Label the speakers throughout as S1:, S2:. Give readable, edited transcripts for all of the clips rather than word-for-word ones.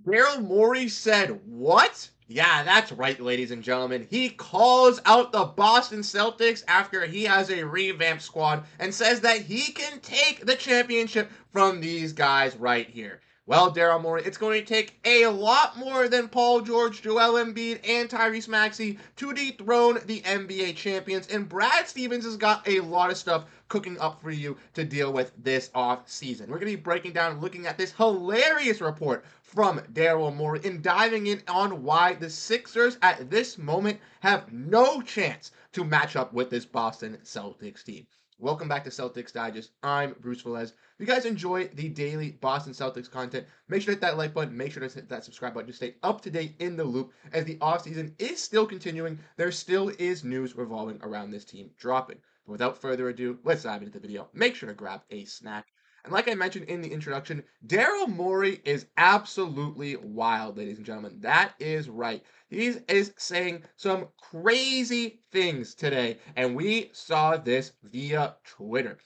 S1: Daryl Morey said, what? Yeah, that's right, ladies and gentlemen. He calls out the Boston Celtics after he has a revamped squad and says that he can take the championship from these guys right here. Well, Daryl Morey, it's going to take a lot more than Paul George, Joel Embiid, and Tyrese Maxey to dethrone the NBA champions. And Brad Stevens has got a lot of stuff cooking up for you to deal with this off season. We're going to be breaking down and looking at this hilarious report from Daryl Morey and diving in on why the Sixers at this moment have no chance to match up with this Boston Celtics team. Welcome back to Celtics Digest. I'm Bruce Velez. If you guys enjoy the daily Boston Celtics content, make sure to hit that like button, make sure to hit that subscribe button to stay up to date in the loop as the offseason is still continuing. There still is news revolving around this team dropping. But without further ado, let's dive into the video. Make sure to grab a snack. And like I mentioned in the introduction, Daryl Morey is absolutely wild, ladies and gentlemen. That is right. He is saying some crazy things today, and we saw this via Twitter.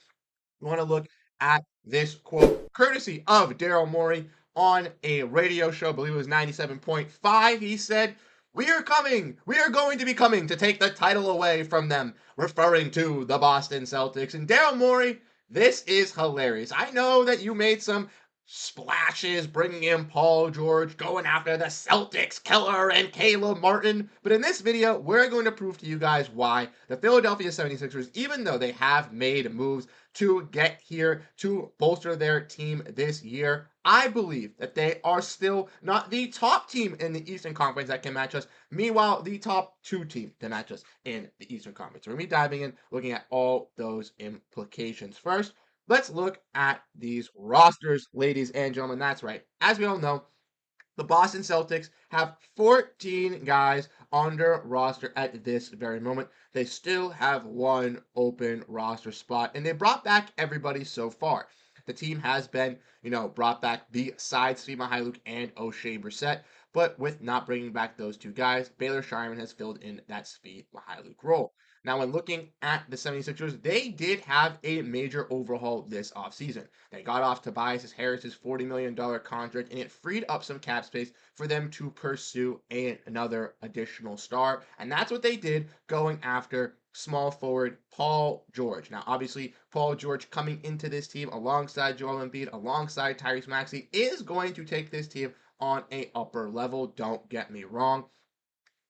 S1: You want to look at this quote, courtesy of Daryl Morey on a radio show, I believe it was 97.5. He said, we are coming. We are going to be coming to take the title away from them, referring to the Boston Celtics. And Daryl Morey, this is hilarious. I know that you made some splashes bringing in Paul George, going after the Celtics Killer and Caleb Martin. But in this video, we're going to prove to you guys why the Philadelphia 76ers, even though they have made moves to get here to bolster their team this year, I believe that they are still not the top team in the Eastern Conference that can match us. Meanwhile, the top two team to match us in the Eastern Conference. We're going to be diving in, looking at all those implications. First, let's look at these rosters, ladies and gentlemen. That's right. As we all know, the Boston Celtics have 14 guys on their roster at this very moment. They still have one open roster spot, and they brought back everybody so far. The team has been, brought back besides Steve Mykhailiuk and O'Shea Brissett, but with not bringing back those two guys, Baylor Sherman has filled in that Steve Mykhailiuk role. Now, when looking at the 76ers, they did have a major overhaul this offseason. They got off Tobias Harris's $40 million contract, and it freed up some cap space for them to pursue another additional star. And that's what they did, going after small forward Paul George. Now, obviously, Paul George coming into this team alongside Joel Embiid, alongside Tyrese Maxey, is going to take this team on a upper level. Don't get me wrong.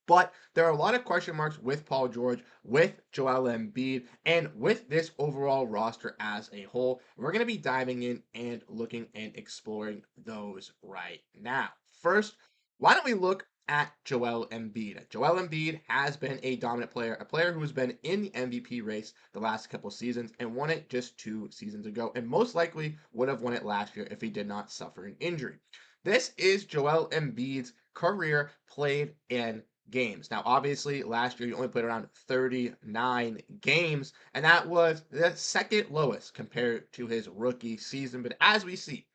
S1: But there are a lot of question marks with Paul George, with Joel Embiid, and with this overall roster as a whole. We're going to be diving in and looking and exploring those right now. First, why don't we look at Joel Embiid? Joel Embiid has been a dominant player, a player who has been in the MVP race the last couple seasons and won it just 2 seasons ago, and most likely would have won it last year if he did not suffer an injury. This is Joel Embiid's career played in games. Now, obviously, last year he only played around 39 games, and that was the second lowest compared to his rookie season. But as we see,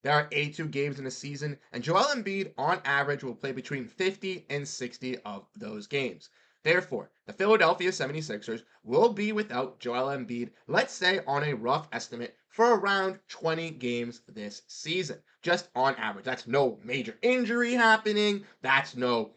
S1: there are 82 games in a season, and Joel Embiid, on average, will play between 50 and 60 of those games. Therefore, the Philadelphia 76ers will be without Joel Embiid, let's say on a rough estimate, for around 20 games this season. Just on average. That's no major injury happening. That's no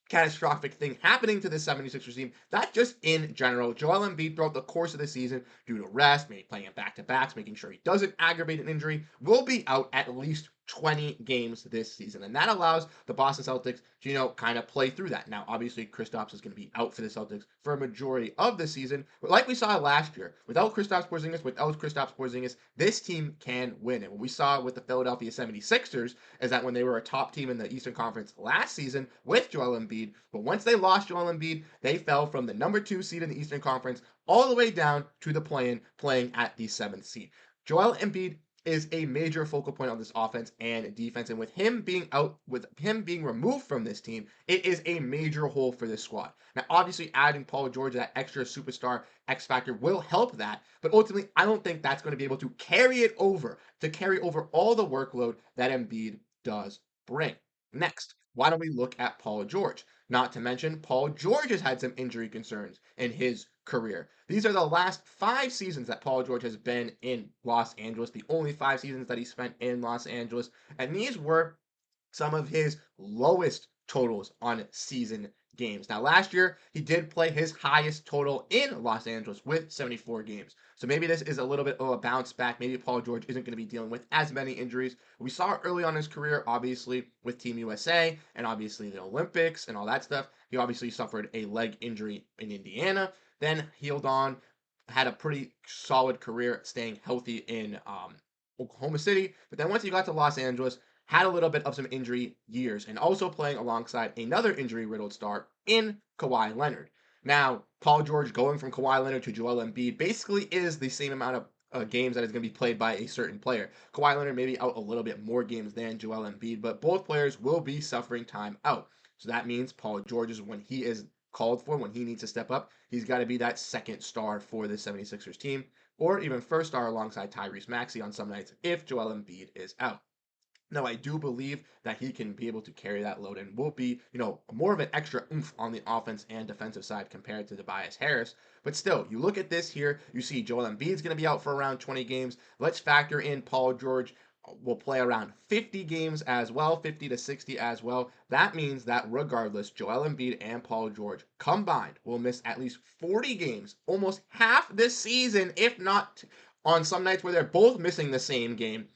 S1: catastrophic thing happening to the 76ers team. That's just in general. Joel Embiid, throughout the course of the season, due to rest, maybe playing in back-to-backs, making sure he doesn't aggravate an injury, will be out at least 20 games this season. And that allows the Boston Celtics to, kind of play through that. Now, obviously, Kristaps is going to be out for the Celtics for a majority of the season. But like we saw last year, without Kristaps Porziņģis, this team can win. And what we saw with the Philadelphia 76ers is that when they were a top team in the Eastern Conference last season with Joel Embiid, but once they lost Joel Embiid, they fell from the number 2 seed in the Eastern Conference all the way down to the play-in, playing at the 7th seed. Joel Embiid is a major focal point of this offense and defense. And with him being out, with him being removed from this team, it is a major hole for this squad. Now, obviously, adding Paul George, that extra superstar X factor, will help that. But ultimately, I don't think that's going to be able to carry over all the workload that Embiid does bring. Next, why don't we look at Paul George? Not to mention, Paul George has had some injury concerns in his career. These are the last 5 seasons that Paul George has been in Los Angeles, the only 5 seasons that he spent in Los Angeles, and these were some of his lowest totals on season games. Now, last year, he did play his highest total in Los Angeles with 74 games. So maybe this is a little bit of a bounce back. Maybe Paul George isn't going to be dealing with as many injuries. We saw early on in his career, obviously, with Team USA and obviously the Olympics and all that stuff. He obviously suffered a leg injury in Indiana, then healed on, had a pretty solid career staying healthy in Oklahoma City. But then once he got to Los Angeles, had a little bit of some injury years and also playing alongside another injury-riddled star in Kawhi Leonard. Now, Paul George going from Kawhi Leonard to Joel Embiid basically is the same amount of games that is going to be played by a certain player. Kawhi Leonard maybe out a little bit more games than Joel Embiid, but both players will be suffering time out. So that means Paul George is when he is called for, when he needs to step up, he's got to be that second star for the 76ers team, or even first star alongside Tyrese Maxey on some nights if Joel Embiid is out. Now, I do believe that he can be able to carry that load and will be, more of an extra oomph on the offense and defensive side compared to Tobias Harris. But still, you look at this here, you see Joel Embiid's going to be out for around 20 games. Let's factor in Paul George will play around 50 games as well, 50 to 60 as well. That means that regardless, Joel Embiid and Paul George combined will miss at least 40 games, almost half this season, if not on some nights where they're both missing the same game.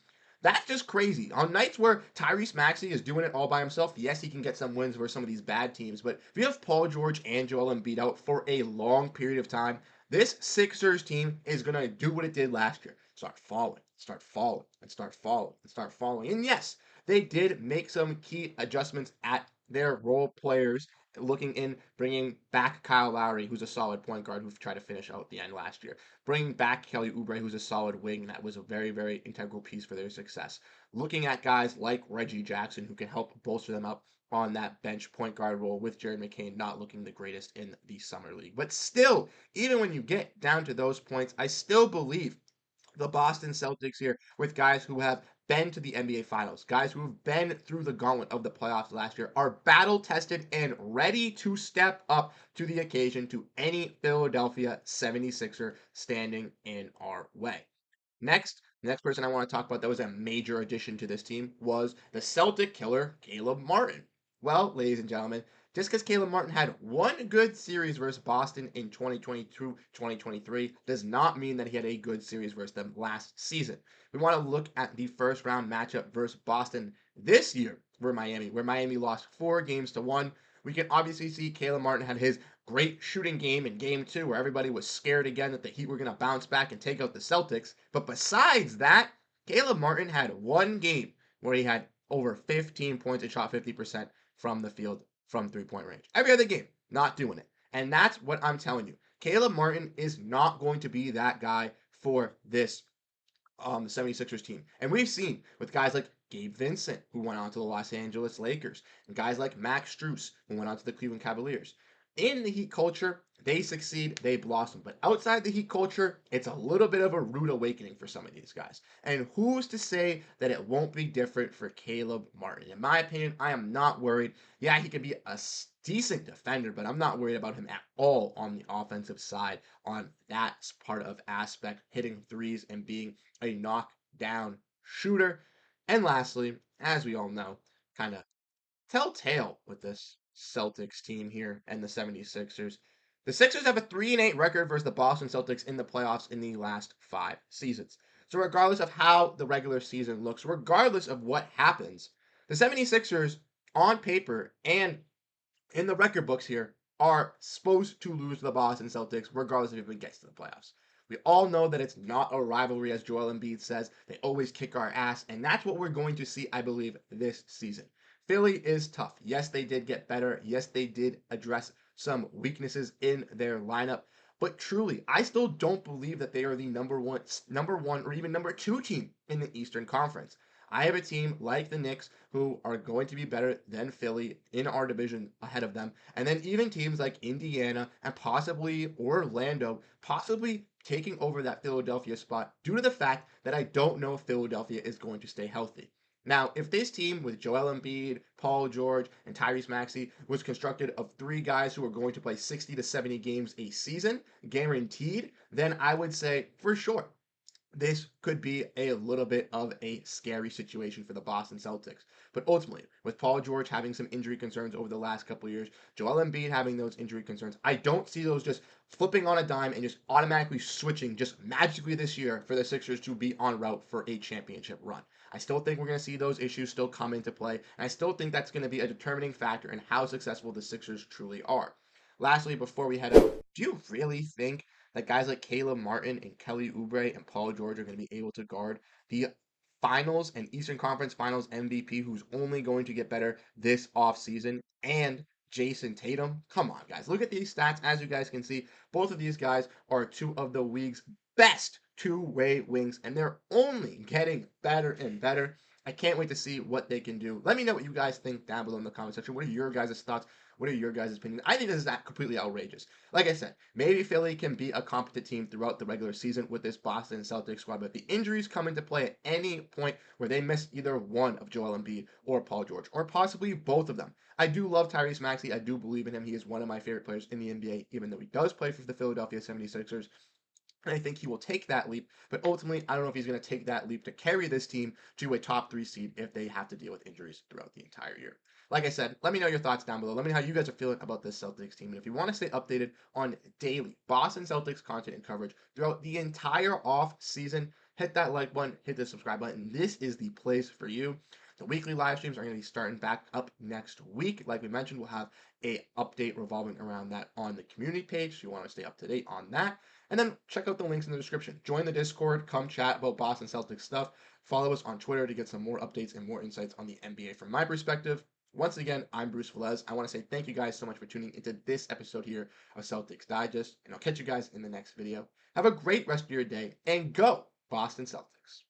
S1: That's just crazy. On nights where Tyrese Maxey is doing it all by himself, yes, he can get some wins versus some of these bad teams. But if you have Paul George and Joel Embiid out for a long period of time, this Sixers team is going to do what it did last year. Start falling, start falling, and start falling, and start falling. And yes, they did make some key adjustments at their role players, looking in, bringing back Kyle Lowry, who's a solid point guard who tried to finish out the end last year. Bringing back Kelly Oubre, who's a solid wing. That was a very, very integral piece for their success. Looking at guys like Reggie Jackson, who can help bolster them up on that bench point guard role with Jared McCain not looking the greatest in the Summer League. But still, even when you get down to those points, I still believe the Boston Celtics here with guys who have been to the NBA Finals, guys who have been through the gauntlet of the playoffs last year, are battle tested and ready to step up to the occasion to any Philadelphia 76er standing in our way. The next person I want to talk about that was a major addition to this team was the Celtic Killer, Caleb Martin. Well, ladies and gentlemen, just because Caleb Martin had one good series versus Boston in 2022-2023 does not mean that he had a good series versus them last season. We want to look at the first round matchup versus Boston this year where Miami lost 4-1. We can obviously see Caleb Martin had his great shooting game in game 2 where everybody was scared again that the Heat were going to bounce back and take out the Celtics. But besides that, Caleb Martin had one game where he had over 15 points and shot 50% from the field from three-point range. Every other game, not doing it. And that's what I'm telling you. Caleb Martin is not going to be that guy for this 76ers team. And we've seen with guys like Gabe Vincent, who went on to the Los Angeles Lakers, and guys like Max Strus, who went on to the Cleveland Cavaliers. In the Heat culture, they succeed, they blossom. But outside the Heat culture, it's a little bit of a rude awakening for some of these guys. And who's to say that it won't be different for Caleb Martin? In my opinion, I am not worried. Yeah, he can be a decent defender, but I'm not worried about him at all on the offensive side, on that part of aspect, hitting threes and being a knockdown shooter. And lastly, as we all know, kind of telltale with this Celtics team here and the 76ers. The Sixers have a 3-8 record versus the Boston Celtics in the playoffs in the last 5 seasons. So regardless of how the regular season looks, regardless of what happens, the 76ers on paper and in the record books here are supposed to lose to the Boston Celtics regardless of if it gets to the playoffs. We all know that it's not a rivalry, as Joel Embiid says. They always kick our ass, and that's what we're going to see, I believe, this season. Philly is tough. Yes, they did get better. Yes, they did address some weaknesses in their lineup. But truly, I still don't believe that they are the number one, or even number 2 team in the Eastern Conference. I have a team like the Knicks who are going to be better than Philly in our division ahead of them. And then even teams like Indiana and possibly Orlando possibly taking over that Philadelphia spot due to the fact that I don't know if Philadelphia is going to stay healthy. Now, if this team with Joel Embiid, Paul George, and Tyrese Maxey was constructed of 3 guys who are going to play 60 to 70 games a season, guaranteed, then I would say for sure this could be a little bit of a scary situation for the Boston Celtics. But ultimately, with Paul George having some injury concerns over the last couple of years, Joel Embiid having those injury concerns, I don't see those just flipping on a dime and just automatically switching just magically this year for the Sixers to be en route for a championship run. I still think we're going to see those issues still come into play, and I still think that's going to be a determining factor in how successful the Sixers truly are. Lastly, before we head out, do you really think that guys like Caleb Martin and Kelly Oubre and Paul George are going to be able to guard the finals and Eastern Conference Finals MVP who's only going to get better this offseason and Jayson Tatum? Come on, guys. Look at these stats. As you guys can see, both of these guys are two of the league's best two-way wings, and they're only getting better and better. I can't wait to see what they can do. Let me know what you guys think down below in the comment section. What are your guys' thoughts? What are your guys' opinions? I think this is completely outrageous. Like I said, maybe Philly can be a competent team throughout the regular season with this Boston Celtics squad, but if the injuries come into play at any point where they miss either one of Joel Embiid or Paul George, or possibly both of them. I do love Tyrese Maxey. I do believe in him. He is one of my favorite players in the NBA, even though he does play for the Philadelphia 76ers. And I think he will take that leap, but ultimately, I don't know if he's going to take that leap to carry this team to a top 3 seed if they have to deal with injuries throughout the entire year. Like I said, let me know your thoughts down below. Let me know how you guys are feeling about this Celtics team. And if you want to stay updated on daily Boston Celtics content and coverage throughout the entire off season, hit that like button, hit the subscribe button. This is the place for you. The weekly live streams are going to be starting back up next week. Like we mentioned, we'll have a update revolving around that on the community page. So you want to stay up to date on that. And then check out the links in the description. Join the Discord. Come chat about Boston Celtics stuff. Follow us on Twitter to get some more updates and more insights on the NBA from my perspective. Once again, I'm Bruce Velez. I want to say thank you guys so much for tuning into this episode here of Celtics Digest, and I'll catch you guys in the next video. Have a great rest of your day, and go Boston Celtics.